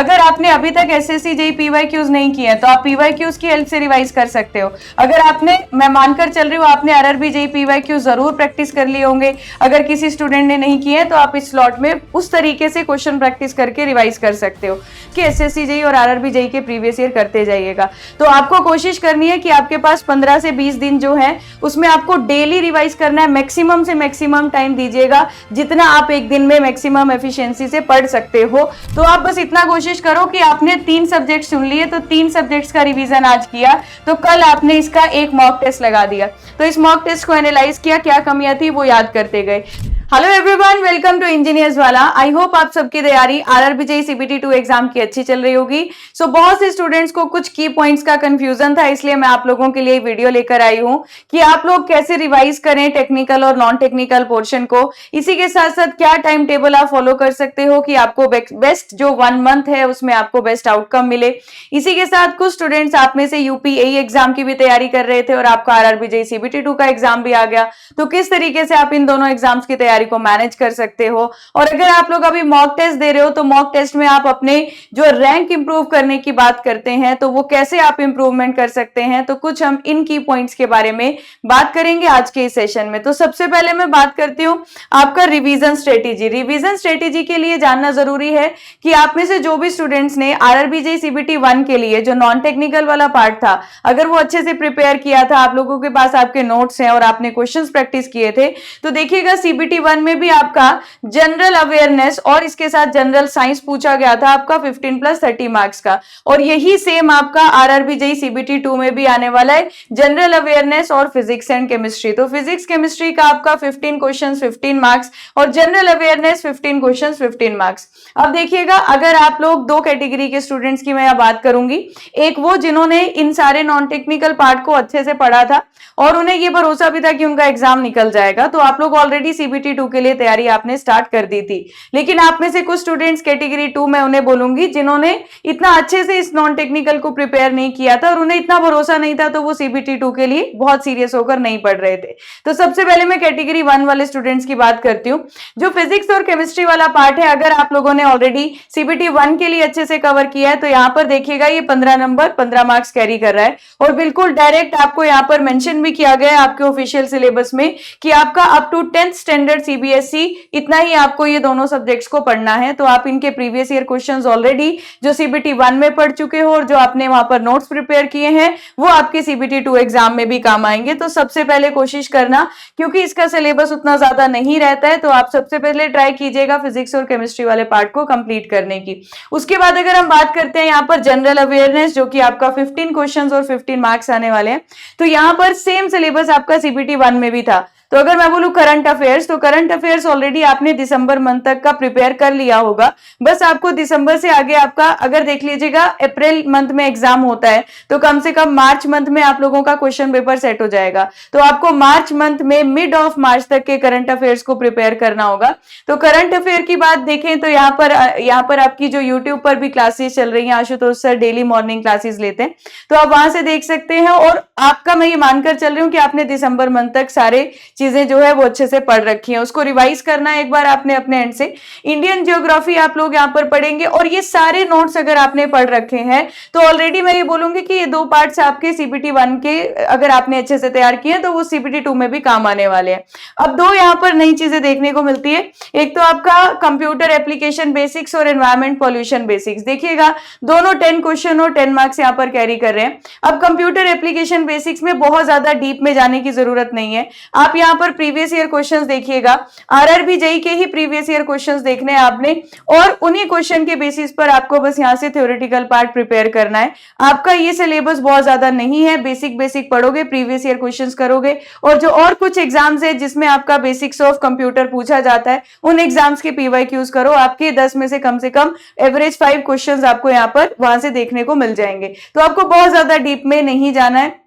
अगर आपने अभी तक एसएससी जेई पीवाईक्यूज नहीं किए तो आप पीवाईक्यूज की हेल्प से रिवाइज कर सकते हो। अगर आपने, मैं मानकर चल रही हूँ, आपने आरआरबी जेई पीवाईक्यूज जरूर प्रैक्टिस कर लिए होंगे। अगर किसी स्टूडेंट ने नहीं किए तो आप इस स्लॉट में उस तरीके से क्वेश्चन प्रैक्टिस करके रिवाइज कर सकते हो कि एसएससी जेई और आरआरबी जेई के प्रीवियस ईयर करते जाइएगा। तो आपको कोशिश करनी है कि आपके पास 15 से 20 दिन जो है उसमें आपको डेली रिवाइज करना है। मैक्सिमम से मैक्सिमम टाइम दीजिएगा, जितना आप एक दिन में मैक्सिमम एफिशिएंसी से पढ़ सकते हो। तो आप बस इतना कोशिश करो कि आपने 3 सब्जेक्ट सुन लिए तो 3 सब्जेक्ट्स का रिवीजन आज किया, तो कल आपने इसका एक मॉक टेस्ट लगा दिया, तो इस मॉक टेस्ट को एनालाइज किया, क्या कमियां थी वो याद करते गए। Hello everyone, welcome to engineers वाला। आई होप आप सबकी तैयारी आरआरबी जेई सीबीटी 2 एग्जाम की अच्छी चल रही होगी। सो बहुत से स्टूडेंट्स को कुछ की पॉइंट्स का कंफ्यूजन था, इसलिए मैं आप लोगों के लिए वीडियो लेकर आई हूं कि आप लोग कैसे रिवाइज करें टेक्निकल और नॉन टेक्निकल पोर्शन को। इसी के साथ साथ क्या टाइम टेबल आप फॉलो कर सकते हो कि आपको बेस्ट जो 1 मंथ है उसमें आपको बेस्ट आउटकम मिले। इसी के साथ कुछ स्टूडेंट्स आप में से यूपीएई एग्जाम की भी तैयारी कर रहे थे और आपका आरआरबी जेई सीबीटी 2 का एग्जाम भी आ गया, तो किस तरीके से आप इन दोनों एग्जाम्स की तैयारी को मैनेज कर सकते हो। और अगर आप लोग अभी मॉक टेस्ट दे रहे हो तो मॉक टेस्ट में आप अपने जो रैंक इंप्रूव करने की बात करते हैं तो वो कैसे आप इंप्रूवमेंट कर सकते हैं, तो कुछ हम इन की पॉइंट्स के बारे में बात करेंगे आज के इस सेशन में। तो सबसे पहले मैं बात करती हूं आपका रिवीजन स्ट्रेटेजी। रिवीजन स्ट्रेटेजी के लिए जानना जरूरी है कि आप में से जो भी स्टूडेंट्स ने आरआरबी जेई सीबीटी 1 के लिए जो नॉन टेक्निकल वाला पार्ट था, अगर वो अच्छे से प्रिपेयर किया था, आप लोगों के पास आपके नोट्स हैं और आपने क्वेश्चंस प्रैक्टिस किए थे, तो देखिएगा सीबीटी 1 में भी आपका जनरल अवेयरनेस और इसके साथ जनरल साइंस पूछा गया था आपका 15+30 मार्क्स का, और यही सेम आपका आरआरबी जेई सीबीटी 2 में भी आने वाला है, जनरल अवेयरनेस और फिजिक्स एंड केमिस्ट्री। तो फिजिक्स केमिस्ट्री का आपका 15 क्वेश्चंस 15 मार्क्स और जनरल अवेयरनेस 15 क्वेश्चंस 15 मार्क्स। अब देखिएगा, अगर आप लोग 2 कैटेगरी के स्टूडेंट्स की मैं बात करूंगी, एक वो जिन्होंने इन सारे नॉन टेक्निकल पार्ट को अच्छे से पढ़ा था और उन्हें ये भरोसा भी था कि उनका एग्जाम निकल जाएगा, तो आप लोग ऑलरेडी सीबीटी 2 के लिए तैयारी आपने स्टार्ट कर दी थी। लेकिन आप में से कुछ स्टूडेंट्स कैटेगरी 2 में उन्हें बोलूंगी जिन्होंने इतना अच्छे से इस नॉन टेक्निकल को प्रिपेयर नहीं किया था और उन्हें इतना भरोसा नहीं था, तो वो सीबीटी 2 के लिए बहुत सीरियस होकर नहीं पढ़ रहे थे। तो सबसे पहले मैं कैटेगरी 1 वाले स्टूडेंट्स की बात करती हूँ। जो फिजिक्स और केमिस्ट्री वाला पार्ट है, अगर आप लोगों ने ऑलरेडी सीबीटी 1 के लिए अच्छे से कवर किया है तो यहाँ पर देखिएगा ये 15 नंबर 15 मार्क्स कैरी कर रहा है, और बिल्कुल डायरेक्ट आपको यहाँ पर मेंशन भी किया गया है आपके ऑफिशियल सिलेबस में कि आपका up to 10th standard CBSE इतना ही आपको ये दोनों सब्जेक्ट्स को पढ़ना है। तो आप इनके प्रीवियस ईयर क्वेश्चंस ऑलरेडी जो सीबीटी 1 में पढ़ चुके हो और जो आपने वहां पर नोट्स प्रिपेयर किए हैं वो आपके सीबीटी 2 एग्जाम में भी काम आएंगे। तो सबसे पहले कोशिश करना, क्योंकि इसका सिलेबस उतना ज्यादा नहीं रहता है, तो आप सबसे पहले ट्राई कीजिएगा फिजिक्स और केमिस्ट्री वाले पार्ट को कंप्लीट करने की। उसके बाद अगर हम बात करते हैं यहाँ पर जनरल अवेयरनेस, जो कि आपका 15 क्वेश्चंस और 15 मार्क्स आने वाले हैं, तो यहाँ पर सेम सिलेबस आपका सीबीटी 1 में भी था। तो अगर मैं बोलूं करंट अफेयर्स, तो करंट अफेयर्स ऑलरेडी आपने दिसंबर मंथ तक का प्रिपेयर कर लिया होगा। बस आपको दिसंबर से आगे आपका, अगर देख लीजिएगा अप्रैल मंथ में एग्जाम होता है तो कम से कम मार्च मंथ में आप लोगों का क्वेश्चन पेपर सेट हो जाएगा। तो आपको मार्च मंथ में मिड ऑफ मार्च तक के करंट अफेयर्स को प्रिपेयर करना होगा। तो करंट अफेयर की बात देखें तो यहाँ पर आपकी जो यूट्यूब पर भी क्लासेस चल रही है, Ashutosh sir daily morning classes लेते हैं, तो आप वहां से देख सकते हैं। और आपका, मैं ये मानकर चल रही हूँ कि आपने दिसंबर मंथ तक सारे चीजें जो है वो अच्छे से पढ़ रखी हैं, उसको रिवाइज करना है एक बार आपने अपने एंड से। इंडियन ज्योग्राफी आप लोग यहाँ पर पढ़ेंगे, और ये सारे नोट्स अगर आपने पढ़ रखे हैं तो ऑलरेडी मैं ये बोलूंगी कि ये 2 पार्ट्स आपके सीबीटी 1 के अगर आपने अच्छे से तैयार किए तो वो सीबीटी 2 में भी काम आने वाले हैं। अब 2 यहाँ पर नई चीजें देखने को मिलती है, एक तो आपका कंप्यूटर एप्लीकेशन बेसिक्स और एनवायरमेंट पॉल्यूशन बेसिक्स। देखिएगा दोनों 10 क्वेश्चन और 10 मार्क्स यहाँ पर कैरी कर रहे हैं। अब कंप्यूटर एप्लीकेशन बेसिक्स में बहुत ज्यादा डीप में जाने की जरूरत नहीं है, आप यहाँ पर प्रीवियस ईयर क्वेश्चंस देखिएगा, आरआरबी जेई के ही प्रीवियस ईयर क्वेश्चंस देखने हैं आपने, और उन्हीं क्वेश्चन के बेसिस पर आपको बस यहाँ से थ्योरेटिकल पार्ट प्रिपेयर करना है। आपका ये सिलेबस बहुत ज्यादा नहीं है, बेसिक पढ़ोगे, प्रीवियस ईयर क्वेश्चंस करोगे, और जो और कुछ एग्जाम्स है जिसमें आपका बेसिक्स ऑफ कंप्यूटर पूछा जाता है उन एग्जाम्स के पीवाईक्यूज करो। आपके 10 में से कम एवरेज 5 क्वेश्चंस आपको यहाँ पर वहां से देखने को मिल जाएंगे। तो आपको बहुत ज्यादा डीप में नहीं जाना है,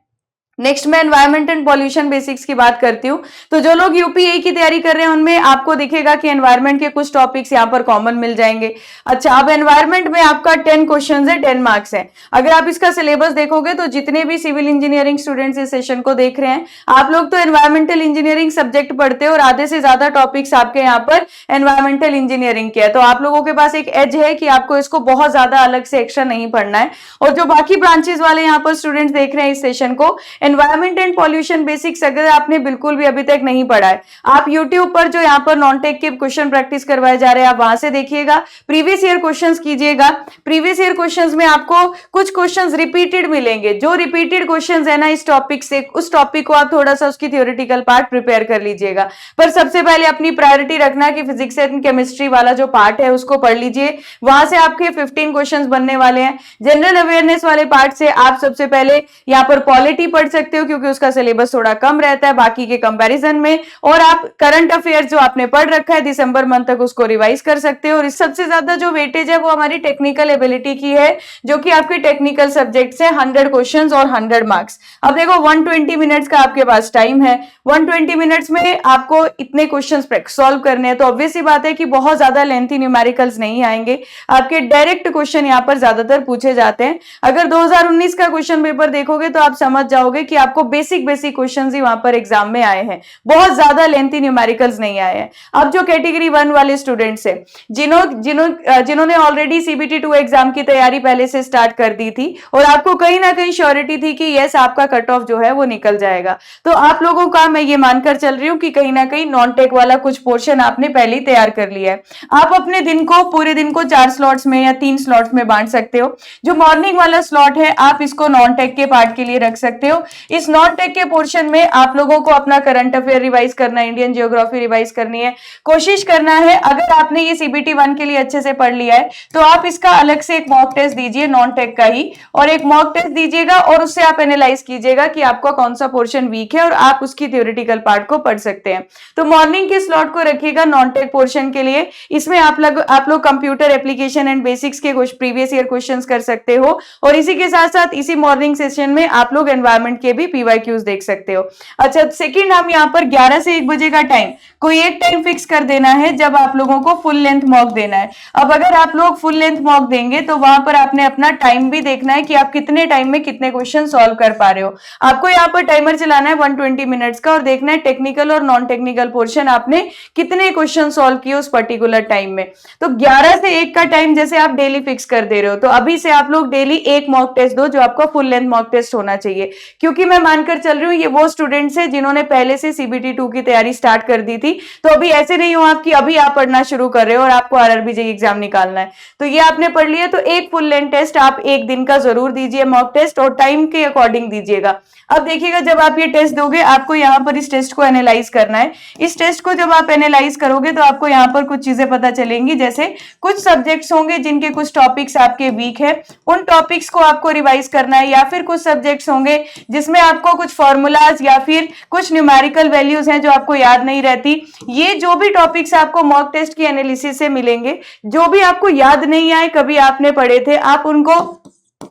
नेक्स्ट मैं एनवायरमेंट एंड पॉल्यूशन बेसिक्स की बात करती हूँ। तो जो लोग यूपीए की तैयारी कर रहे हैं उनमें आपको दिखेगा कि एनवायरमेंट के कुछ टॉपिक्स यहाँ पर कॉमन मिल जाएंगे। अच्छा, अब एनवायरमेंट में आपका 10 क्वेश्चंस है, 10 मार्क्स है। अगर आप इसका सिलेबस देखोगे तो जितने भी सिविल इंजीनियरिंग स्टूडेंट्स इस सेशन को देख रहे हैं, आप लोग तो एनवायरमेंटल इंजीनियरिंग सब्जेक्ट पढ़ते हो और आधे से ज्यादा टॉपिक्स आपके यहाँ पर एनवायरमेंटल इंजीनियरिंग के है। तो आप लोगों के पास एक एज है कि आपको इसको बहुत ज्यादा अलग से एक्स्ट्रा नहीं पढ़ना है। और जो बाकी ब्रांचेस वाले यहाँ पर स्टूडेंट्स देख रहे हैं इस सेशन को, एनवायरमेंट एंड पॉल्यूशन बेसिक्स अगर आपने बिल्कुल भी अभी तक नहीं पढ़ा है, आप यूट्यूब पर जो यहाँ पर नॉन टेक के क्वेश्चन प्रैक्टिस करवाए जा रहे हैं आप वहां से देखिएगा, प्रीवियस ईयर क्वेश्चंस कीजिएगा। प्रीवियस ईयर क्वेश्चंस में आपको कुछ क्वेश्चंस रिपीटेड मिलेंगे। जो रिपीटेड क्वेश्चंस है ना इस टॉपिक से, उस टॉपिक को आप थोड़ा सा उसकी थ्योरेटिकल पार्ट प्रिपेयर कर लीजिएगा। पर सबसे पहले अपनी प्रायोरिटी रखना कि फिजिक्स एंड केमिस्ट्री वाला जो पार्ट है उसको पढ़ लीजिए। वहां से आपके 15 क्वेश्चंस बनने वाले हैं। जनरल अवेयरनेस वाले पार्ट से आप सबसे पहले यहाँ पर पॉलिटी पढ़ सकते हो क्योंकि उसका सिलेबस थोड़ा कम रहता है बाकी के कंपैरिजन में। और आप करंट अफेयर्स जो आपने पढ़ रखा है दिसंबर मंथ तक उसको रिवाइज कर सकते हो। और सबसे ज्यादा जो वेटेज है वो हमारी टेक्निकल एबिलिटी की है, जो कि आपके टेक्निकल सब्जेक्ट्स है। 100 क्वेश्चंस और 100 मार्क्स। अब देखो 120 मिनट्स का आपके पास टाइम है। 120 मिनट्स में आपको इतने क्वेश्चंस सॉल्व करने हैं, तो ऑब्वियस सी बात है कि बहुत ज्यादा लेंथी न्यूमेरिकल्स नहीं आएंगे। आपके डायरेक्ट क्वेश्चन यहाँ पर ज्यादातर पूछे जाते हैं। अगर 2019 का क्वेश्चन पेपर देखोगे तो आप समझ जाओगे कि आपको बेसिक क्वेश्चंस ही वहां पर एग्जाम में आए हैं, बहुत ज्यादा लेंथी न्यूमेरिकल्स नहीं आए हैं। अब जो कैटेगरी 1 वाले स्टूडेंट्स है, जिन्होंने ऑलरेडी सीबीटी 2 एग्जाम की तैयारी पहले से स्टार्ट कर दी थी और आपको कहीं ना कहीं श्योरिटी थी कि यस आपका कट ऑफ जो है वो निकल जाएगा, तो आप लोगों का मैं ये मानकर चल रही हूँ कि कहीं ना कहीं नॉन टेक वाला कुछ पोर्शन आपने पहले ही तैयार कर लिया है। आप अपने दिन को, पूरे दिन को 4 स्लॉट्स में या 3 स्लॉट्स में बांट सकते हो। जो मॉर्निंग वाला स्लॉट है आप इसको नॉन टेक के पार्ट के लिए रख सकते हो। इस नॉन टेक के पोर्शन में आप लोगों को अपना करंट अफेयर रिवाइज करना है, इंडियन जियोग्राफी रिवाइज करनी है, कोशिश करना है। अगर आपने ये सीबीटी 1 के लिए अच्छे से पढ़ लिया है तो आप इसका अलग से एक मॉक टेस्ट दीजिए नॉन टेक का ही, और एक मॉक टेस्ट दीजिएगा और उससे आप एनालाइज कीजिएगा कि आपका कौन सा पोर्शन वीक है और आप उसकी थ्योरेटिकल पार्ट को पढ़ सकते हैं। तो मॉर्निंग के स्लॉट को रखिएगा नॉन टेक पोर्शन के लिए। इसमें आप लोग कंप्यूटर एप्लीकेशन एंड बेसिक्स के कुछ प्रीवियस ईयर क्वेश्चंस कर सकते हो, और इसी के साथ साथ इसी मॉर्निंग सेशन में आप लोग एनवायरमेंट के भी पीवाईक्यूज देख सकते हो। अच्छा, सेकंड हम यहाँ पर 11 से 1 बजे का टाइम, कोई एक टाइम फिक्स कर देना है जब आप लोगों को फुल लेंथ मॉक देना है। अब अगर आप लोग फुल लेंथ मॉक देंगे तो वहां पर आपने अपना टाइम भी देखना है कि आप कितने टाइम में कितने क्वेश्चन सॉल्व कर पा रहे हो। आपको यहाँ पर टाइमर चलाना है 120 मिनट्स का और देखना है टेक्निकल और नॉन टेक्निकल पोर्शन आपने कितने क्वेश्चन सॉल्व किए उस पर्टिकुलर टाइम में। तो 11 से 1 का टाइम जैसे आप डेली फिक्स कर दे रहे हो, तो अभी से आप लोग डेली एक मॉक टेस्ट दो जो आपका फुल लेंथ मॉक टेस्ट होना चाहिए। क्योंकि मैं मानकर चल रही हूँ ये वो स्टूडेंट्स है जिन्होंने पहले से सीबीटी 2 की तैयारी स्टार्ट कर दी थी। तो अभी ऐसे नहीं हो आपकी अभी आप पढ़ना शुरू कर रहे हो और आपको आरआरबी जेईई एग्जाम निकालना है, तो ये आपने पढ़ लिया। तो एक फुल लेंथ टेस्ट आप एक दिन का जरूर दीजिए मॉक टेस्ट, और टाइम के अकॉर्डिंग दीजिएगा। अब देखिएगा जब आप ये टेस्ट दोगे आपको यहाँ पर इस टेस्ट को एनालाइज करना है। इस टेस्ट को जब आप एनालाइज करोगे तो आपको यहाँ पर कुछ चीजें पता चलेंगी, जैसे कुछ सब्जेक्ट्स होंगे जिनके कुछ टॉपिक्स आपके वीक है, उन टॉपिक्स को आपको रिवाइज करना है। या फिर कुछ सब्जेक्ट्स होंगे जिसमें आपको कुछ फॉर्मूलाज या फिर कुछ न्यूमेरिकल वैल्यूज हैं जो आपको याद नहीं रहती। ये जो भी टॉपिक्स आपको मॉक टेस्ट की एनालिसिस से मिलेंगे, जो भी आपको याद नहीं आए कभी आपने पढ़े थे, आप उनको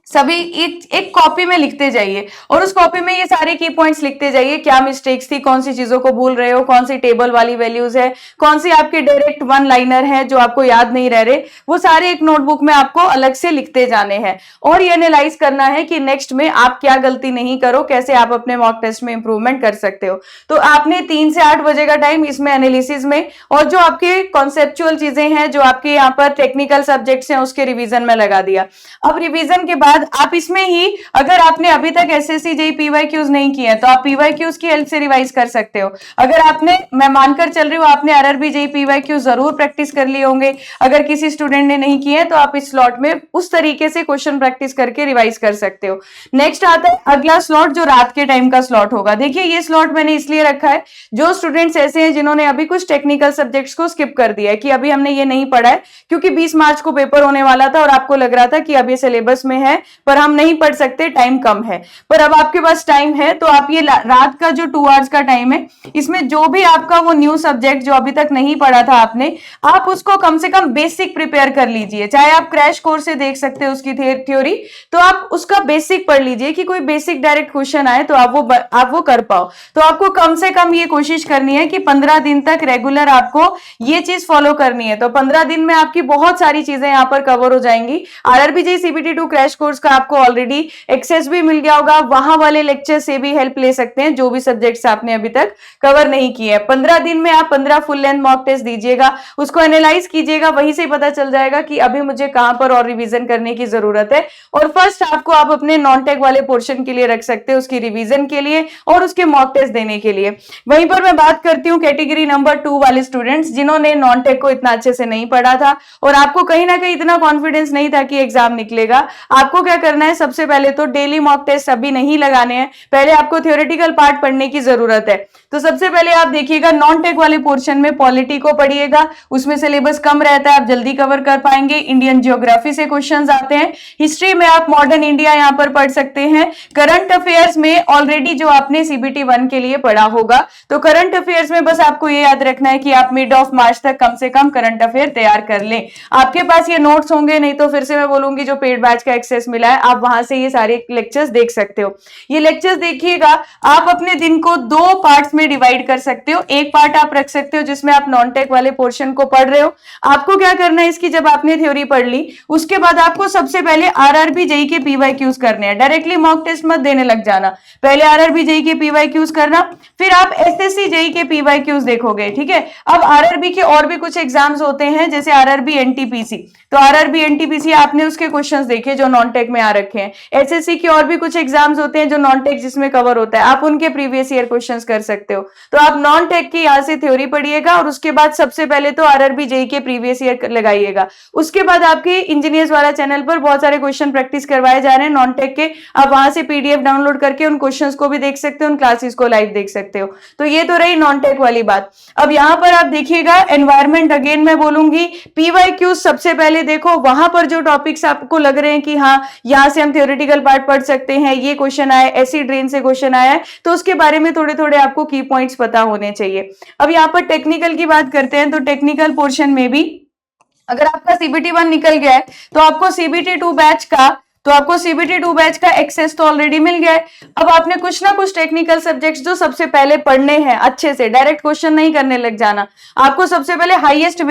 सभी एक कॉपी में लिखते जाइए और उस कॉपी में ये सारे की पॉइंट्स लिखते जाइए। क्या मिस्टेक्स थी, कौन सी चीजों को भूल रहे हो, कौन सी टेबल वाली वैल्यूज है, कौन सी आपके डायरेक्ट वन लाइनर है जो आपको याद नहीं रह रहे, वो सारे एक नोटबुक में आपको अलग से लिखते जाने हैं। और ये एनालाइज करना है कि नेक्स्ट में आप क्या गलती नहीं करो, कैसे आप अपने मॉक टेस्ट में इंप्रूवमेंट कर सकते हो। तो आपने 3 से 8 बजे का टाइम इसमें एनालिसिस में, और जो आपके कॉन्सेप्चुअल चीजें हैं जो आपके यहाँ पर टेक्निकल सब्जेक्ट्स हैं उसके रिवीजन में लगा दिया। अब रिवीजन के बाद आप इसमें ही, अगर आपने अभी तक एसएससी जेईई पीवाईक्यूज नहीं किए हैं तो आप पीवाईक्यूज की हेल्प से रिवाइज कर सकते हो। अगर आपने, मैं मानकर चल रही हूँ आपने आरआरबी जेईई पीवाईक्यूज जरूर प्रैक्टिस कर लिए होंगे। अगर किसी स्टूडेंट ने नहीं किए तो आप इस स्लॉट में उस तरीके से क्वेश्चन प्रैक्टिस करके रिवाइज कर सकते हो। नेक्स्ट आता है अगला स्लॉट जो रात के टाइम का स्लॉट होगा। देखिए ये स्लॉट मैंने इसलिए रखा है, जो स्टूडेंट्स ऐसे हैं जिन्होंने अभी कुछ टेक्निकल सब्जेक्ट्स को स्किप कर दिया है कि अभी हमने ये नहीं पढ़ा है क्योंकि 20 मार्च को पेपर होने वाला था और आपको लग रहा था कि अब ये सिलेबस में है पर हम नहीं पढ़ सकते, टाइम कम है। पर अब आपके पास टाइम है तो आप ये रात का जो 2 आवर्स का टाइम है, इसमें जो भी आपका वो न्यू सब्जेक्ट जो अभी तक नहीं पढ़ा था आपने, आप उसको कम से कम बेसिक प्रिपेयर कर लीजिए। चाहे आप क्रैश कोर्स से देख सकते हो उसकी थ्योरी, तो आप उसका बेसिक पढ़ लीजिए कि कोई बेसिक डायरेक्ट क्वेश्चन आए तो आप वो कर पाओ। तो आपको कम से कम ये कोशिश करनी है कि 15 दिन तक रेगुलर आपको ये चीज फॉलो करनी है। तो 15 दिन में आपकी बहुत सारी चीजें यहाँ पर कवर हो जाएंगी। आरआरबी सीबीटी 2 क्रैश कोर्स का आपको ऑलरेडी एक्सेस भी मिल गया होगा, वहां वाले लेक्चर से भी हेल्प ले सकते हैं जो भी सब्जेक्ट्स आपने अभी तक कवर नहीं किए। 15 दिन में आप 15 फुल लेंथ मॉक टेस्ट दीजिएगा, उसको एनालाइज कीजिएगा, वहीं से पता चल जाएगा कि अभी मुझे कहां पर और रिवीजन करने की जरूरत है। और फर्स्ट आपको आप अपने नॉन टेक वाले पोर्शन के लिए रख सकते हैं, उसकी रिवीजन के लिए और उसके मॉक टेस्ट देने के लिए। वहीं पर मैं बात करती हूँ कैटेगरी नंबर 2 वाले स्टूडेंट्स जिन्होंने नॉन टेक को इतना अच्छे से नहीं पढ़ा था और आपको कहीं ना कहीं इतना कॉन्फिडेंस नहीं था कि एग्जाम निकलेगा। आपको क्या करना है, सबसे पहले तो डेली मॉक टेस्ट अभी नहीं लगाने हैं, पहले आपको थ्योरेटिकल पार्ट पढ़ने की जरूरत है। तो सबसे पहले आप देखिएगा नॉन टेक वाले पोर्शन में पॉलिटी को पढ़िएगा, उसमें सिलेबस कम रहता है, आप जल्दी कवर कर पाएंगे। इंडियन ज्योग्राफी से क्वेश्चंस आते हैं। हिस्ट्री में आप मॉडर्न इंडिया यहां पर पढ़ सकते हैं। करंट अफेयर्स में ऑलरेडी जो आपने सीबीटी 1 के लिए पढ़ा होगा, तो करंट अफेयर्स में बस आपको ये याद रखना है कि आप मिड ऑफ मार्च तक कम से कम करंट अफेयर तैयार कर लें। आपके पास ये नोट्स होंगे, नहीं तो फिर से मैं बोलूंगी जो पेड बैच का एक्सेस मिला है आप वहां से ये सारे लेक्चर्स देख सकते हो। ये लेक्चर्स देखिएगा, आप अपने दिन को 2 पार्ट्स में डिवाइड कर सकते हो। एक पार्ट आप रख सकते हो जिसमें आप नॉन टेक वाले पोर्शन को पढ़ रहे हो। आपको क्या करना है, इसकी जब आपने थ्योरी पढ़ ली उसके बाद आपको सबसे पहले आरआरबी जेईई के पीवाईक्यूज करने हैं। डायरेक्टली मॉक टेस्ट मत देने लग जाना, पहले आरआरबी जेईई के पीवाईक्यूज करना, फिर आप एसएससी जेईई के पीवाईक्यूज देखोगे, ठीक है। अब आरआरबी के और भी कुछ एग्जाम्स होते हैं जैसे आरआरबी एनटीपीसी, तो आरआरबी एनटीपीसी आपने उसके क्वेश्चंस देखे जो नॉन टेक में आ रखे हैं। एसएससी के और भी कुछ एग्जाम्स होते हैं जो नॉन टेक जिसमें कवर होता है, आप उनके प्रीवियस ईयर क्वेश्चंस कर सकते हो। तो आप नॉन टेक की यहां से थ्योरी पढ़िएगा और उसके बाद सबसे पहले तो आरआरबी जेईई के प्रीवियस ईयर लगाइएगा। उसके बाद आपके इंजीनियर्स वाला चैनल पर बहुत सारे क्वेश्चन प्रैक्टिस करवाए जा रहे हैं नॉन टेक के, आप वहां से पीडीएफ डाउनलोड करके उन क्वेश्चंस को भी देख सकते हो, उन क्लासेस को लाइव देख सकते हो। तो ये तो रही नॉन टेक वाली बात। अब यहां पर आप देखिएगा एनवायरमेंट, अगेन मैं बोलूंगी पीवाईक्यू सबसे पहले देखो, वहां पर जो टॉपिक्स आपको लग रहे हैं कि हाँ यहां से हम थ्योरेटिकल पार्ट पढ़ सकते हैं, ये क्वेश्चन आया, एसिड रेन से क्वेश्चन आया है, तो उसके बारे में थोड़े थोड़े आपको की पॉइंट्स पता होने चाहिए। अब यहाँ पर टेक्निकल की बात करते हैं, तो टेक्निकल पोर्शन में भी अगर आपका सीबीटी 1 निकल गया है तो आपको सीबीटी 2 बैच का एक्सेस तो ऑलरेडी मिल गया है। अब आपने कुछ ना कुछ टेक्निकल सब्जेक्ट्स जो सबसे पहले पढ़ने हैं अच्छे से, डायरेक्ट क्वेश्चन नहीं करने लग जाना। आपको सबसे पहले हाईएस्ट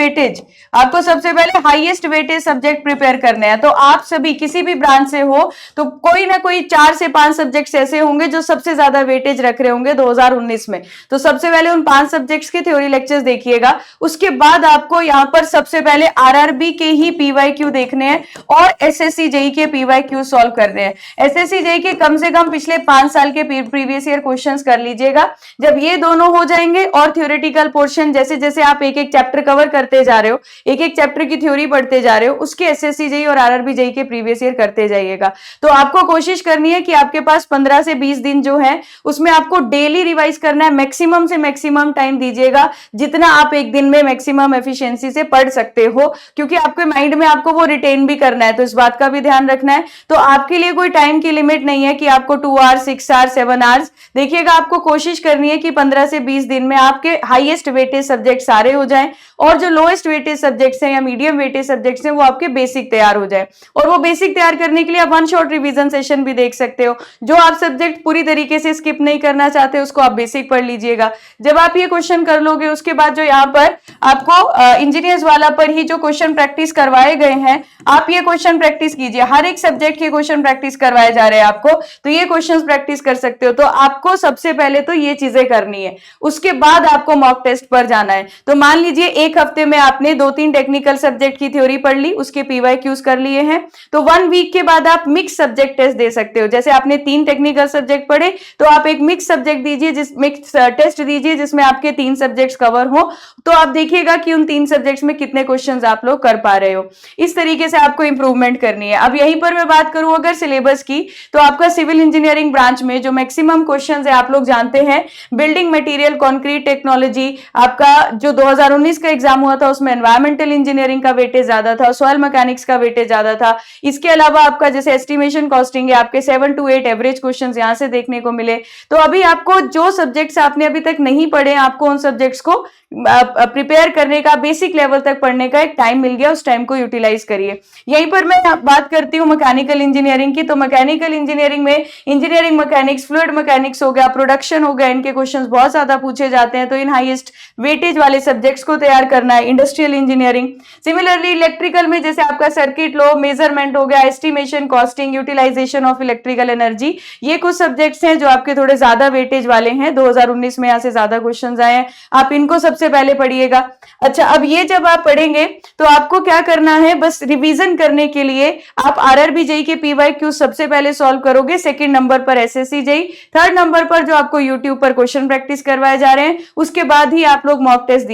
वेटेज सब्जेक्ट प्रिपेयर करने हैं। तो आप सभी किसी भी ब्रांच से हो तो कोई ना कोई 4 से 5 सब्जेक्ट्स ऐसे होंगे जो सबसे ज्यादा वेटेज रख रहे होंगे 2019 में। तो सबसे पहले उन 5 सब्जेक्ट्स के थ्योरी लेक्चर्स देखिएगा। उसके बाद आपको यहाँ पर सबसे पहले आरआरबी के ही पीवाईक्यू देखने हैं और एसएससी जेईई के पीवाईक्यू सॉल्व कर रहे हैं। एसएससी जेईई के कम से कम पिछले 5 साल के प्रीवियस ईयर क्वेश्चंस कर लीजिएगा। जब ये दोनों हो जाएंगे और थ्योरेटिकल पोर्शन जैसे जैसे आप एक एक चैप्टर कवर करते जा रहे हो, एक एक चैप्टर की थ्योरी पढ़ते जा रहे हो, उसके एसएससी जेईई और आरआरबी जेईई के प्रीवियस ईयर करते जाइएगा। तो आपको कोशिश करनी है कि आपके पास 15 से 20 दिन जो है उसमें आपको डेली रिवाइज करना है। मैक्सिमम से मैक्सिमम टाइम दीजिएगा, जितना आप एक दिन में मैक्सिमम एफिशिएंसी से पढ़ सकते हो, क्योंकि आपके माइंड में आपको वो रिटेन भी करना है। तो इस बात का भी ध्यान रखना है। तो आपके लिए कोई टाइम की लिमिट नहीं है कि आपको 2 आवर्स, 6 आवर्स, 7 आवर्स। देखिएगा, आपको कोशिश करनी है कि 15 से 20 दिन में आपके हाईएस्ट वेटेज सब्जेक्ट सारे हो जाएं और जो लोएस्ट वेटेज सब्जेक्ट्स हैं या मीडियम वेटेज सब्जेक्ट्स हैं वो आपके बेसिक तैयार हो जाए। और वो बेसिक तैयार करने के लिए आप वन शॉट रिवीजन सेशन भी देख सकते हो। जो आप सब्जेक्ट पूरी तरीके से स्किप नहीं करना चाहते उसको आप बेसिक पढ़ लीजिएगा। जब आप ये क्वेश्चन कर लोगे उसके बाद जो यहाँ पर आपको इंजीनियर्स वाला पर ही जो क्वेश्चन प्रैक्टिस करवाए गए हैं, आप ये क्वेश्चन प्रैक्टिस कीजिए। हर एक सब्जेक्ट के क्वेश्चन प्रैक्टिस करवाए जा रहे हैं आपको, तो ये क्वेश्चंस प्रैक्टिस कर सकते हो। तो आपको सबसे पहले तो ये चीजें करनी है, उसके बाद आपको मॉक टेस्ट पर जाना है। तो मान लीजिए एक हफ्ते में आपने 2-3 टेक्निकल सब्जेक्ट की थ्योरी पढ़ ली, उसके पीवाईक्यूज कर लिए हैं, तो 1 वीक के बाद आप मिक्स सब्जेक्ट टेस्ट दे सकते हो। जैसे आपने 3 टेक्निकल सब्जेक्ट पढ़े तो आप एक मिक्स सब्जेक्ट दीजिए, मिक्स टेस्ट दीजिए जिसमें आपके 3 सब्जेक्ट्स कवर हो। तो आप देखिएगा कि उन 3 सब्जेक्ट्स में कितने क्वेश्चंस आप लोग कर पा रहे हो। इस तरीके से आपको इंप्रूवमेंट करनी है। अब यहीं पर मैं बात करूं अगर सिलेबस की, तो आपका सिविल इंजीनियरिंग ब्रांच में जो मैक्सिमम क्वेश्चंस है आप लोग जानते हैं, बिल्डिंग मटेरियल, कंक्रीट टेक्नोलॉजी, आपका जो 2019 का एग्जाम हुआ था उसमें एनवायरमेंटल इंजीनियरिंग का वेटेज ज्यादा था, सॉइल मैकेनिक्स का वेटेज ज्यादा था। इसके अलावा आपका जैसे एस्टिमेशन कॉस्टिंग है, आपके 7 to 8 एवरेज क्वेश्चंस यहां से देखने को मिले। तो अभी आपको जो सब्जेक्ट्स आपने अभी तक नहीं पढ़े, आपको उन सब्जेक्ट्स को प्रिपेयर करने का, बेसिक लेवल तक पढ़ने का एक टाइम मिल गया, उस टाइम को यूटिलाइज करिए। यहीं पर मैं बात करती हूँ मैकेनिकल इंजीनियरिंग की। तो मैकेनिकल इंजीनियरिंग में इंजीनियरिंग मैकेनिक्स, फ्लूइड मैकेनिक्स हो गया, प्रोडक्शन हो गया, इनके क्वेश्चंस बहुत ज्यादा पूछे जाते हैं, तो इन हाईएस्ट वेटेज वाले सब्जेक्ट्स को तैयार करना है। इंडस्ट्रियल इंजीनियरिंग, सिमिलरली इलेक्ट्रिकल में जैसे आपका सर्किट लॉ, मेजरमेंट हो गया, estimation, costing, utilisation of electrical energy, ये कुछ सब्जेक्ट्स हैं जो आपके थोड़े ज्यादा वेटेज वाले हैं। 2019 में यहाँ से ज्यादा क्वेश्चन आए हैं, आप इनको सबसे पहले पढ़िएगा। अच्छा, अब ये जब आप पढ़ेंगे तो आपको क्या करना है, बस रिवीजन करने के लिए आप आरआरबी जेईई के पीवाईक्यू सबसे पहले सॉल्व करोगे, सेकंड नंबर पर एसएससी जेईई, थर्ड नंबर पर जो आपको यूट्यूब पर क्वेश्चन प्रैक्टिस करवाए जा रहे हैं, उसके बाद ही आप लोग मॉक टेस्ट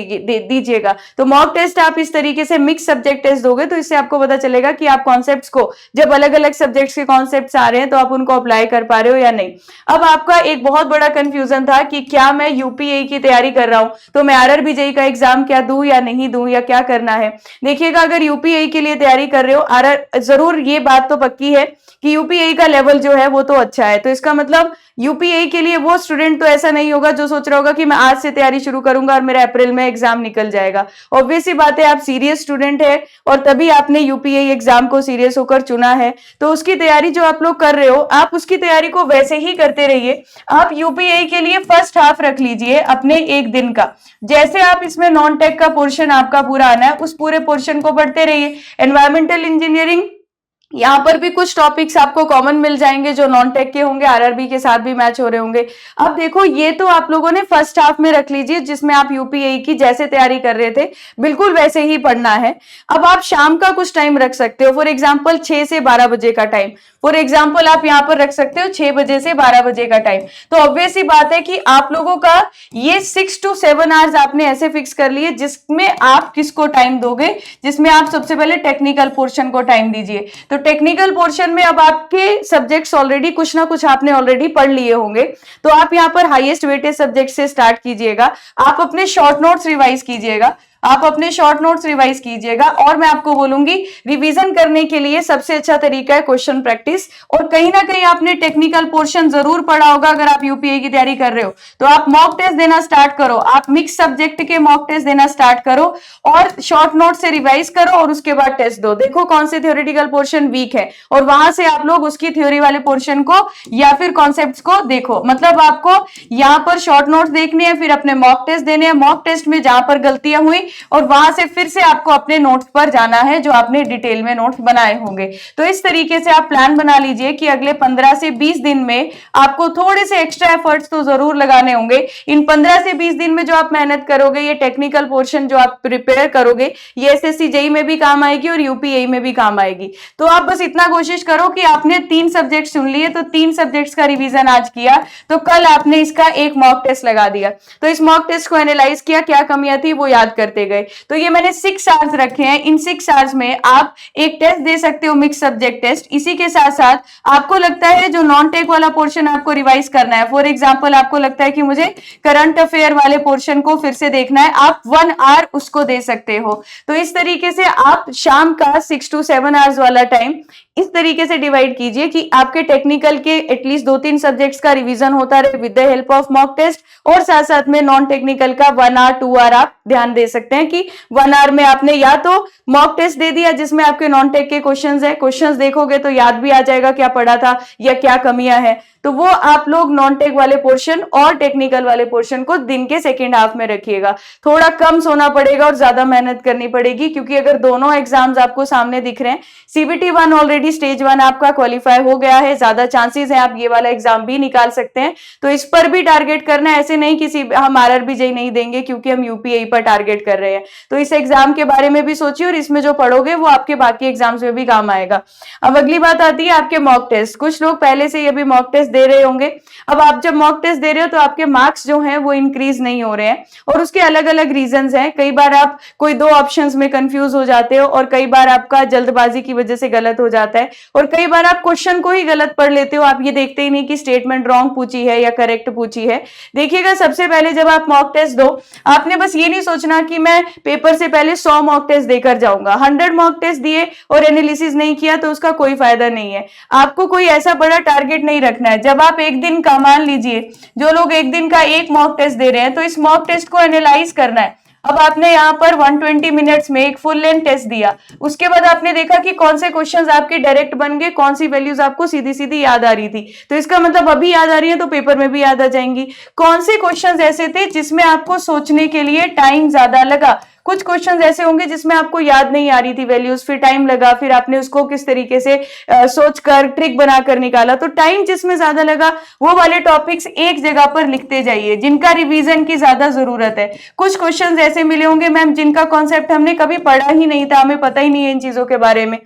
दीजिएगा। तो मॉक टेस्ट आप इस तरीके से मिक्स सब्जेक्ट टेस्ट दोगे तो इससे आपको पता चलेगा कि आप कॉन्सेप्ट्स को, जब अलग अलग सब्जेक्ट्स के कॉन्सेप्ट्स आ रहे हैं तो आप उनको अप्लाई कर पा रहे हो या नहीं। अब आपका एक बहुत बड़ा कंफ्यूजन था कि क्या मैं यूपीएई की तैयारी कर रहा हूं तो मैं आरआरबी जेईई का एग्जाम क्या दूं या नहीं दूं या क्या करना है। देखिएगा, अगर यूपीएई के लिए तैयारी कर रहे हो, जरूर ये बात तो पक्की है कि यूपीएई का लेवल जो है वो तो अच्छा है। तो इसका मतलब यूपीएई के लिए वो स्टूडेंट तो ऐसा नहीं होगा जो सोच रहा होगा कि मैं आज से तैयारी शुरू करूंगा और मेरा अप्रैल में एग्जाम निकल जाएगा। ऑब्वियस सी बात है, आप सीरियस स्टूडेंट है और तभी आपने यूपीएई एग्जाम को सीरियस होकर चुना है। तो उसकी तैयारी जो आप लोग कर रहे हो, आप उसकी तैयारी को वैसे ही करते रहिए। आप यूपीएई के लिए फर्स्ट हाफ रख लीजिए अपने एक दिन का। जैसे आप इसमें नॉन टेक का पोर्शन आपका पूरा आना है, उस पूरे पोर्शन को पढ़ते रहिए। एनवायरमेंटल इंजीनियरिंग, यहाँ पर भी कुछ टॉपिक्स आपको कॉमन मिल जाएंगे जो नॉन टेक के होंगे, आरआरबी के साथ भी मैच हो रहे होंगे। अब देखो, ये तो आप लोगों ने फर्स्ट हाफ में रख लीजिए जिसमें आप यूपीएई की जैसे तैयारी कर रहे थे बिल्कुल वैसे ही पढ़ना है। अब आप शाम का कुछ टाइम रख सकते हो, फॉर एग्जाम्पल 6 से 12 बजे का टाइम। फॉर एग्जाम्पल आप यहाँ पर रख सकते हो 6 बजे से 12 बजे का टाइम। तो ऑब्वियस सी बात है कि आप लोगों का ये 6 to 7 आवर्स आपने ऐसे फिक्स कर लिए जिसमें आप किसको टाइम दोगे, जिसमें आप सबसे पहले टेक्निकल पोर्शन को टाइम दीजिए। तो टेक्निकल पोर्शन में अब आपके सब्जेक्ट्स ऑलरेडी कुछ ना कुछ आपने ऑलरेडी पढ़ लिए होंगे, तो आप यहाँ पर हाईएस्ट वेटेज सब्जेक्ट से स्टार्ट कीजिएगा। आप अपने शॉर्ट नोट्स रिवाइज कीजिएगा, आप अपने शॉर्ट नोट्स रिवाइज कीजिएगा। और मैं आपको बोलूंगी, रिवीजन करने के लिए सबसे अच्छा तरीका है क्वेश्चन प्रैक्टिस। और कहीं ना कहीं आपने टेक्निकल पोर्शन जरूर पढ़ा होगा अगर आप यूपीएई की तैयारी कर रहे हो, तो आप मॉक टेस्ट देना स्टार्ट करो, आप मिक्स सब्जेक्ट के मॉक टेस्ट देना स्टार्ट करो और शॉर्ट नोट से रिवाइज करो और उसके बाद टेस्ट दो। देखो कौन से थ्योरेटिकल पोर्शन वीक है और वहां से आप लोग उसकी थ्योरी वाले पोर्शन को या फिर कॉन्सेप्ट्स को देखो। मतलब आपको यहाँ पर शॉर्ट नोट्स देखने हैं, फिर अपने मॉक टेस्ट देने हैं, मॉक टेस्ट में जहां पर गलतियां हुई और वहां से फिर से आपको अपने नोट्स पर जाना है जो आपने डिटेल में नोट्स बनाए होंगे। तो इस तरीके से आप प्लान बना लीजिए कि अगले 15 से 20 दिन में आपको थोड़े से एक्स्ट्रा एफर्ट्स तो जरूर लगाने होंगे। इन 15 से 20 दिन में जो आप मेहनत करोगे, ये टेक्निकल पोर्शन जो आप प्रिपेयर करोगे, ये एसएससी जेईई में भी काम आएगी और यूपीएई में भी काम आएगी। तो आप बस इतना कोशिश करो कि आपने 3 सब्जेक्ट सुन लिए, तो 3 सब्जेक्ट्स का रिवीजन आज किया, तो कल आपने इसका एक मॉक टेस्ट लगा दिया, तो इस मॉक टेस्ट को एनालाइज किया, क्या कमियां थी वो याद करते गए। तो ये मैंने 6 आवर्स रखे हैं। इन 6 आवर्स में आप एक टेस्ट दे सकते हो, मिक्स सब्जेक्ट टेस्ट। इसी के साथ साथ आपको लगता है जो नॉन टेक वाला पोर्शन आपको रिवाइज करना है, फॉर एग्जांपल आपको लगता है कि मुझे करंट अफेयर वाले पोर्शन को फिर से देखना है, आप 1 आवर उसको दे सकते हो। तो इस तरीके से आप शाम का 6 to 7 आवर्स वाला टाइम इस तरीके से डिवाइड कीजिए कि आपके टेक्निकल के एटलीस्ट 2-3 सब्जेक्ट्स का रिवीजन होता रहे with the help of mock test, और साथ साथ में नॉन टेक्निकल का 1 आवर 2 आवर आप ध्यान दे सकते हैं कि 1 आवर में आपने या तो मॉक टेस्ट दे दिया जिसमें आपके नॉन टेक के क्वेश्चंस है, क्वेश्चंस देखोगे तो याद भी आ जाएगा क्या पढ़ा था या क्या कमियां हैं। तो वो आप लोग नॉन टेक वाले पोर्शन और टेक्निकल वाले पोर्शन को दिन के सेकेंड हाफ में रखिएगा। थोड़ा कम सोना पड़ेगा और ज्यादा मेहनत करनी पड़ेगी, क्योंकि अगर दोनों एग्जाम्स आपको सामने दिख रहे हैं, सीबीटी 1 ऑलरेडी स्टेज 1 आपका क्वालिफाई हो गया है, ज्यादा चांसेस है आप ये वाला एग्जाम भी निकाल सकते हैं। तो इस पर भी टारगेट करना है, ऐसे नहीं कि हम आरआरबी जेईई नहीं देंगे क्योंकि हम यूपीएई पर टारगेट कर कर रहे हैं। तो इस एग्जाम के बारे में भी सोचिए और इसमें जो पढ़ोगे वो आपके बाकी एग्जाम्स में भी काम आएगा। अब अगली बात आती है आपके मॉक टेस्ट। कुछ लोग पहले से ही अभी मॉक टेस्ट दे रहे होंगे। अब आप जब मॉक टेस्ट दे रहे हो तो आपके मार्क्स जो हैं वो इंक्रीज नहीं हो रहे हैं और उसके अलग अलग रीजंस हैं। कई बार आप कोई दो ऑप्शंस में कंफ्यूज हो जाते हो और कई बार आपका जल्दबाजी की वजह से गलत हो जाता है और कई बार आप क्वेश्चन को ही गलत पढ़ लेते हो। आप ये देखते ही नहीं कि स्टेटमेंट रॉन्ग पूछी है या करेक्ट पूछी है। देखिएगा, सबसे पहले जब आप मॉक टेस्ट दो, आपने बस ये नहीं सोचना कि मैं पेपर से पहले 100 मॉक टेस्ट देकर जाऊंगा। 100 मॉक टेस्ट दिए और एनालिसिस नहीं किया तो उसका कोई फायदा नहीं है। आपको कोई ऐसा बड़ा टारगेट नहीं रखना है। जब आप एक दिन का, मान लीजिए जो लोग एक दिन का एक मॉक टेस्ट दे रहे हैं, तो इस मॉक टेस्ट को एनालाइज करना है। अब आपने यहाँ पर 120 मिनट्स में एक फुल लेंथ टेस्ट दिया, उसके बाद आपने देखा कि कौन से क्वेश्चंस आपके डायरेक्ट बन गए, कौन सी वैल्यूज आपको सीधी सीधी याद आ रही थी, तो इसका मतलब अभी याद आ रही है तो पेपर में भी याद आ जाएंगी। कौन से क्वेश्चंस ऐसे थे जिसमें आपको सोचने के लिए टाइम ज्यादा लगा, कुछ क्वेश्चंस ऐसे होंगे जिसमें आपको याद नहीं आ रही थी वैल्यूज, फिर टाइम लगा, फिर आपने उसको किस तरीके से सोचकर ट्रिक बनाकर निकाला। तो टाइम जिसमें ज्यादा लगा वो वाले टॉपिक्स एक जगह पर लिखते जाइए जिनका रिवीजन की ज्यादा जरूरत है। कुछ क्वेश्चंस ऐसे मिले होंगे मैम जिनका कॉन्सेप्ट हमने कभी पढ़ा ही नहीं था, हमें पता ही नहीं है इन चीजों के बारे में।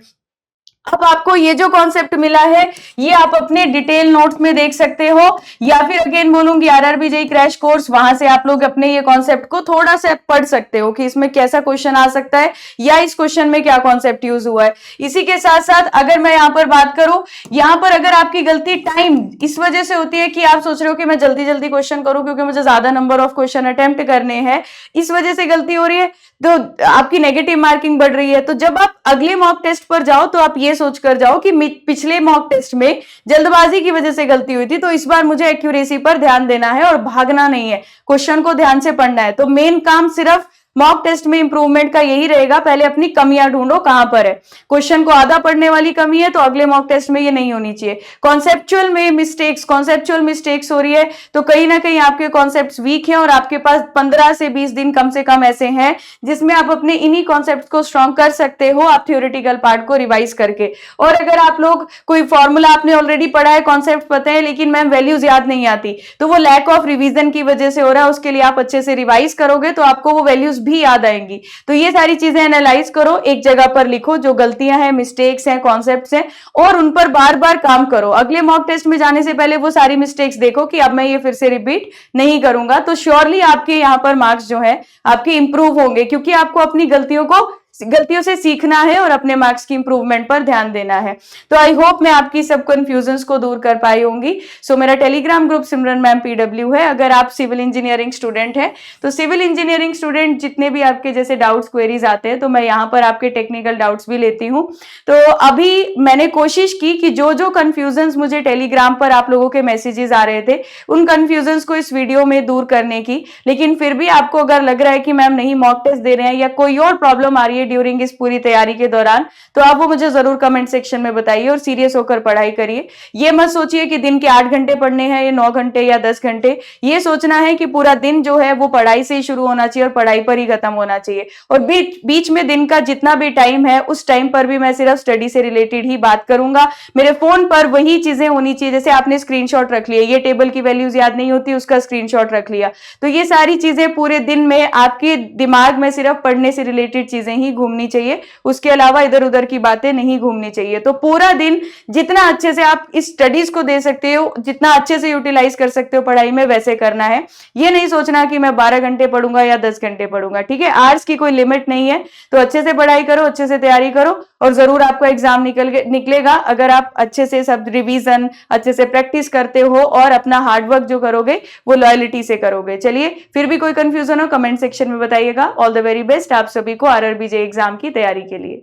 अब आपको ये जो कॉन्सेप्ट मिला है ये आप अपने डिटेल नोट्स में देख सकते हो, या फिर अगेन बोलूंगी आरआरबी जेईई क्रैश कोर्स, वहां से आप लोग अपने ये कॉन्सेप्ट को थोड़ा सा पढ़ सकते हो कि इसमें कैसा क्वेश्चन आ सकता है या इस क्वेश्चन में क्या कॉन्सेप्ट यूज हुआ है। इसी के साथ साथ अगर मैं यहाँ पर बात करूं, यहाँ पर अगर आपकी गलती टाइम इस वजह से होती है कि आप सोच रहे हो कि मैं जल्दी जल्दी क्वेश्चन करूं क्योंकि मुझे ज्यादा नंबर ऑफ क्वेश्चन अटेम्प्ट करने हैं, इस वजह से गलती हो रही है तो आपकी नेगेटिव मार्किंग बढ़ रही है। तो जब आप अगले मॉक टेस्ट पर जाओ तो आप ये सोच कर जाओ कि पिछले मॉक टेस्ट में जल्दबाजी की वजह से गलती हुई थी, तो इस बार मुझे एक्यूरेसी पर ध्यान देना है और भागना नहीं है, क्वेश्चन को ध्यान से पढ़ना है। तो मेन काम सिर्फ मॉक टेस्ट में इंप्रूवमेंट का यही रहेगा, पहले अपनी कमियां ढूंढो कहां पर है। क्वेश्चन को आधा पढ़ने वाली कमी है तो अगले मॉक टेस्ट में ये नहीं होनी चाहिए। कॉन्सेप्चुअल मिस्टेक्स हो रही है तो कहीं ना कहीं आपके कॉन्सेप्ट्स वीक हैं और आपके पास 15 से 20 दिन कम से कम ऐसे हैं जिसमें आप अपने इन्हीं कॉन्सेप्ट को स्ट्रॉन्ग कर सकते हो, आप थ्योरेटिकल पार्ट को रिवाइज करके। और अगर आप लोग कोई फॉर्मूला आपने ऑलरेडी पढ़ा है, कॉन्सेप्ट पता है, लेकिन मैम वैल्यूज याद नहीं आती, तो वो लैक ऑफ रिवीजन की वजह से हो रहा है। उसके लिए आप अच्छे से रिवाइज करोगे तो आपको वो वैल्यूज भी याद आएंगी। तो ये सारी चीजें एनालाइज करो, एक जगह पर लिखो जो गलतियां हैं, मिस्टेक्स हैं, कॉन्सेप्ट्स हैं, और उन पर बार बार काम करो। अगले मॉक टेस्ट में जाने से पहले वो सारी मिस्टेक्स देखो कि अब मैं ये फिर से रिपीट नहीं करूंगा, तो श्योरली आपके यहाँ पर मार्क्स जो है आपके इंप्रूव होंगे, क्योंकि आपको अपनी गलतियों से सीखना है और अपने मार्क्स की इंप्रूवमेंट पर ध्यान देना है। तो आई होप मैं आपकी सब कंफ्यूजन्स को दूर कर पाई होंगी। सो मेरा टेलीग्राम ग्रुप सिमरन मैम PW है। अगर आप सिविल इंजीनियरिंग स्टूडेंट हैं तो सिविल इंजीनियरिंग स्टूडेंट जितने भी आपके जैसे डाउट्स क्वेरीज आते हैं तो मैं यहाँ पर आपके टेक्निकल डाउट्स भी लेती हूँ। तो अभी मैंने कोशिश की कि जो जो कंफ्यूजन्स मुझे टेलीग्राम पर आप लोगों के मैसेजेस आ रहे थे उन कंफ्यूजन्स को इस वीडियो में दूर करने की, लेकिन फिर भी आपको अगर लग रहा है कि मैम नहीं मॉक टेस्ट दे रहे हैं या कोई और प्रॉब्लम आ रही है ड्यूरिंग इस पूरी तैयारी के दौरान, तो आप वो मुझे जरूर कमेंट सेक्शन में बताइए और सीरियस होकर पढ़ाई करिए। ये मत सोचिए कि दिन के 8 घंटे पढ़ने हैं या 9 घंटे या 10 घंटे, ये सोचना है कि पूरा दिन जो है वो पढ़ाई से ही शुरू होना चाहिए और पढ़ाई पर ही खत्म होना चाहिए। और बीच में दिन का जितना भी टाइम है उस टाइम पर भी मैं सिर्फ स्टडी से रिलेटेड ही बात करूंगा। मेरे फोन पर वही चीजें होनी चाहिए, जैसे आपने स्क्रीनशॉट रख लिया, ये टेबल की वैल्यूज याद नहीं होती, उसका स्क्रीनशॉट रख लिया, तो ये सारी चीजें पूरे दिन में आपके दिमाग में सिर्फ पढ़ने से रिलेटेड चीजें ही घूमनी चाहिए, उसके अलावा इधर उधर की बातें नहीं घूमनी चाहिए। तो पूरा दिन जितना अच्छे से आप इस स्टडीज को दे सकते हो, जितना अच्छे से यूटिलाइज कर सकते हो पढ़ाई में, वैसे करना है। ये नहीं सोचना कि मैं 12 घंटे पढ़ूंगा या 10 घंटे पढ़ूंगा, ठीक है, आवर्स की कोई लिमिट नहीं है। तो अच्छे से पढ़ाई करो, अच्छे से तैयारी करो और जरूर आपका एग्जाम निकलेगा अगर आप अच्छे से सब रिवीजन अच्छे से प्रैक्टिस करते हो और अपना हार्डवर्क जो करोगे वो लॉयलिटी से करोगे। चलिए, फिर भी कोई कंफ्यूजन हो कमेंट सेक्शन में बताइएगा। ऑल द वेरी बेस्ट आप सभी को आरआरबी जेईई एग्जाम की तैयारी के लिए।